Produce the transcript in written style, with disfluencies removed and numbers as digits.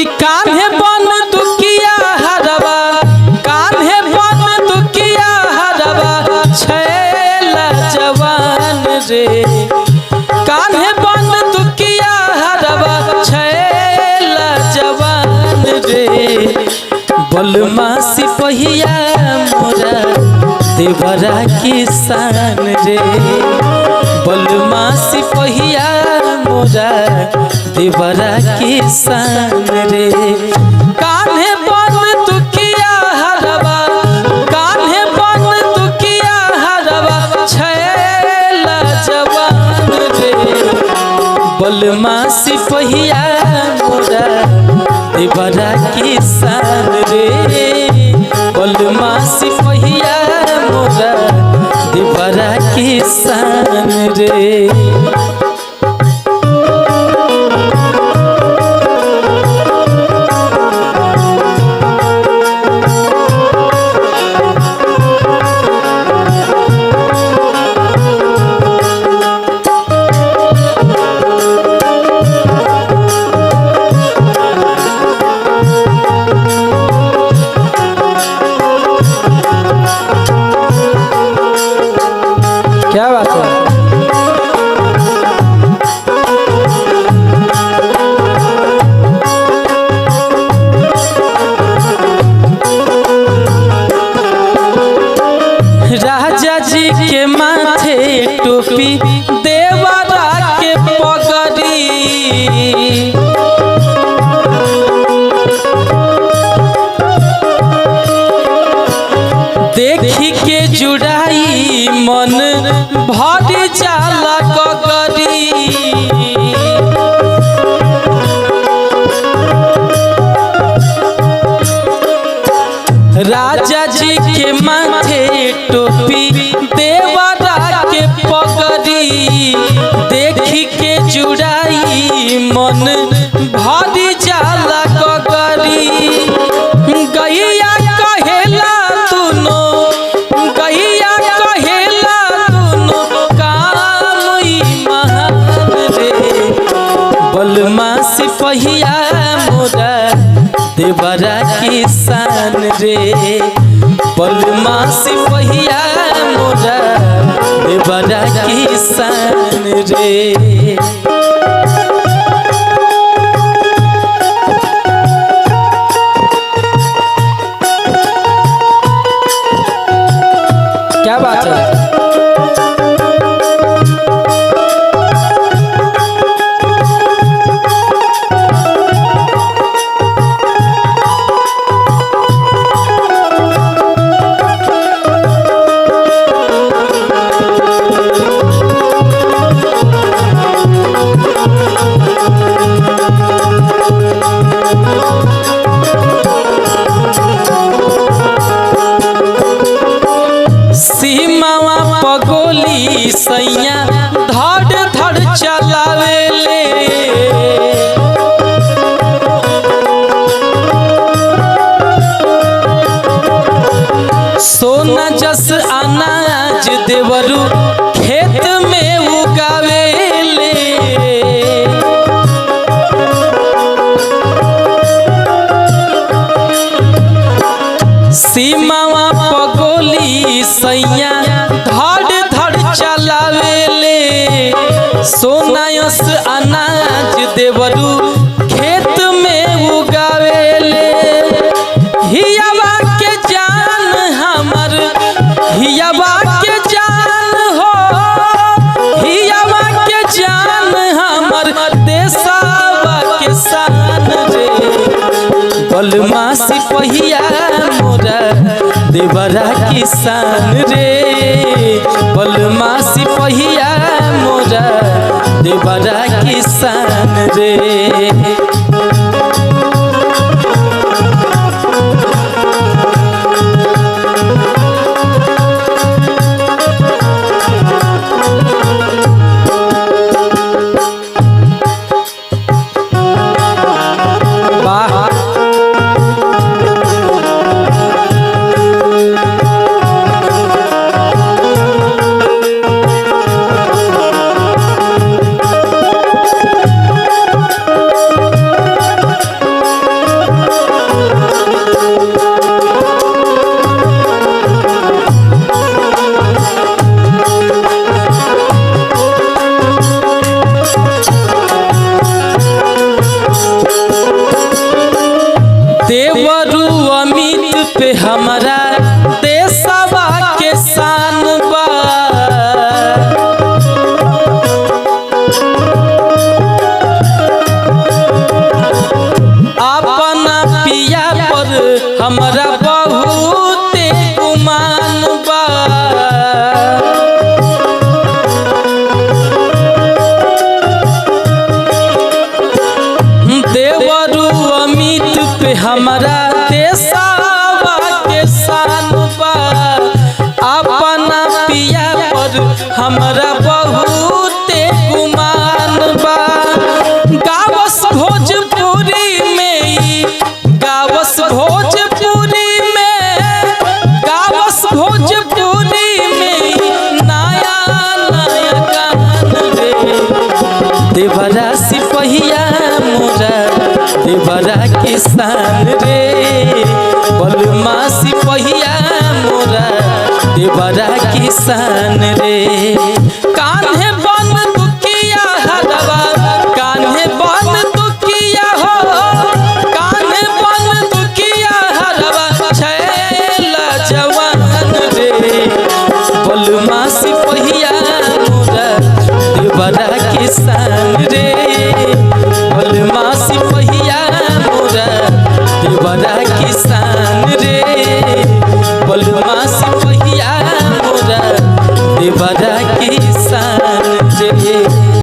कि कान्हे बन दुखिया हरवा, कान्हे बन दुखिया हरवा छैला जवान रे, कान्हे बन दुखिया हरवा छैला जवान रे। बलमा सिपहिया मोरा देवरा किसान रे, बलमा सिपहिया मोरा देवरा किसान रे। कान्हे बन दुखिया हरवा, कान्हे बन दुखिया हरवा छैला जवान रे। बलमा सिपहिया मोरा देवरा किसान रे, बलमा सिपहिया मोरा देवरा किसान रे। क्या बात है? राजा जी के माथे टोपी देवरा के पगड़ी, देखी के जुड़ाई मन भर जाला गगरी। राजा जी के माथे टोपी देवरा के पगड़ी, देखी के जुड़ाई मन भर जाला गगरी। गैया कहेला दुनो, गैया कहेला दुनो काम ई महान रे। बलमा सिपहिया मोरा देवरा किसान रे, बलमा सिपहिया मोरा देवरा किसान रे। क्या बात है? सीमावा पगोली सैया धड़ धड़ चलावेले, सोना जस अनाज देवरू खेत में उगावेले। सीमावा पगोली सैया धड़ धड़ चलावेले, सोनायस अनाज देवरू खेत में उगावेले। हियावा के जान हमर, हियावा के जान हो, हियावा के जान हमर देशवा के शान रे। बलमा सिपहिया मोरा देवरा किसान रे, बलमा सिपहिया मोरा देवरा किसान रे। अमित पे हमारा देशवा के शान बा अपना पिया पर हमारा बहुत गुमान बा। गावस भोजपुरी में गावस भोजपुरी में गावस भोजपुरी में नया नया गान रे देवरा सिपहिया मोरा देवरा किसान रे बलमा सिपहिया मोरा देवरा किसान रे। कान्हे बन दुखिया हरवा कान्हे बन दुखिया हो कान्हे बन दुखिया हरवा छैला जवान रे बलमा सिपहिया मोरा देवरा किसान रे